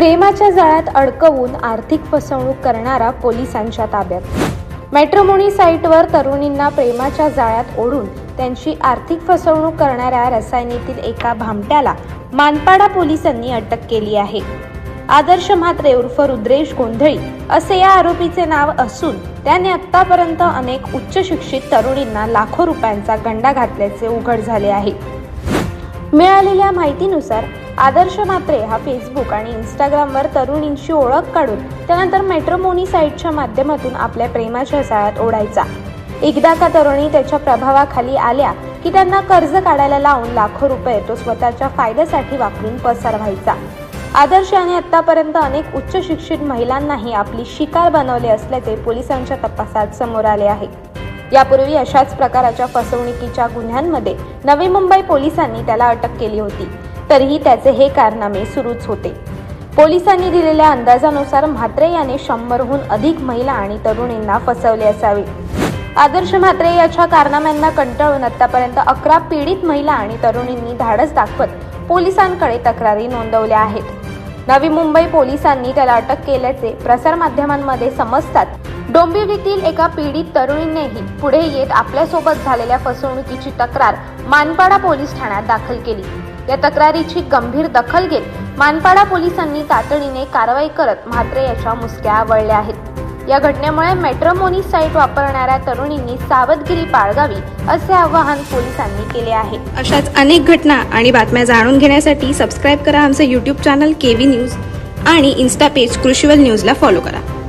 प्रेमाच्या जाळ्यात अडकवून आर्थिक फसवणूक करणारा पोलिसांच्या ताब्यात। मॅट्रिमोनी साइटवर तरुणींना प्रेमाच्या जाळ्यात ओढून त्यांची आर्थिक फसवणूक करणाऱ्या रसायनीतील एका भामट्याला मानपाडा पोलिसांनी अटक केली आहे। आदर्श म्हात्रे उर्फ रुद्रेश गोंधळी असे या आरोपीचे नाव असून त्याने आतापर्यंत अनेक उच्च शिक्षित तरुणींना लाखो रुपयांचा गंडा घातल्याचे उघड झाले आहे। मिळालेल्या माहितीनुसार आदर्श म्हात्रे हा फेसबुक आणि इंस्टाग्रामवर तरुणींची ओळख काढून त्यानंतर मॅट्रिमोनी साइटच्या माध्यमातून आपल्या प्रेमाच्या जाळ्यात ओढायचा। एकदा का तरुणी त्याच्या प्रभावाखाली आल्या की त्यांना कर्ज काढायला लावून लाखो रुपये तो स्वतःच्या फायद्यासाठी वापरून पसार व्हायचा। आदर्श याने आतापर्यंत अनेक उच्च शिक्षित महिलांनाही आपली शिकार बनवले असल्याचे पोलिसांच्या तपासात समोर आले आहे। यापूर्वी अशाच प्रकारच्या फसवणुकीच्या गुन्ह्यांमध्ये नवी मुंबई पोलिसांनी त्याला अटक केली होती, तरीही त्याचे हे कारनामे सुरूच होते। पोलिसांनी दिलेल्या अंदाजानुसार म्हात्रे याने 100हून अधिक महिला आणि तरुणींना फसवले असावे। आदर्श म्हात्रे याच्या कारनाम्यांना कंटाळून आतापर्यंत 11 पीडित महिला आणि तरुणींनी धाडस दाखवत पोलिसांकडे तक्रारी नोंदवल्या आहेत। नवी मुंबई पोलिसांनी त्याला अटक केल्याचे प्रसारमाध्यमांमध्ये समजतात डोंबिवलीतील एका पीडित तरुणीनेही पुढे येत आपल्यासोबत झालेल्या फसवणुकीची तक्रार मानपाडा पोलीस ठाण्यात दाखल केली। या तक्रारीची गंभीर दखल घेत मानपाडा पोलिसांनी तातडीने कारवाई करत म्हात्रे याच्या मुसक्या आवळल्या आहेत। या घटनेमुळे मॅट्रिमोनी साइट वापरणाऱ्या तरुणींनी सावधगिरी बाळगावी असे आवाहन पोलिसांनी केले आहे। अशाच अनेक घटना आणि बातम्या जाणून घेण्यासाठी सबस्क्राइब करा आमचे YouTube चॅनल केवी न्यूज आणि इन्स्टा पेज कृषीवल न्यूजला फॉलो करा।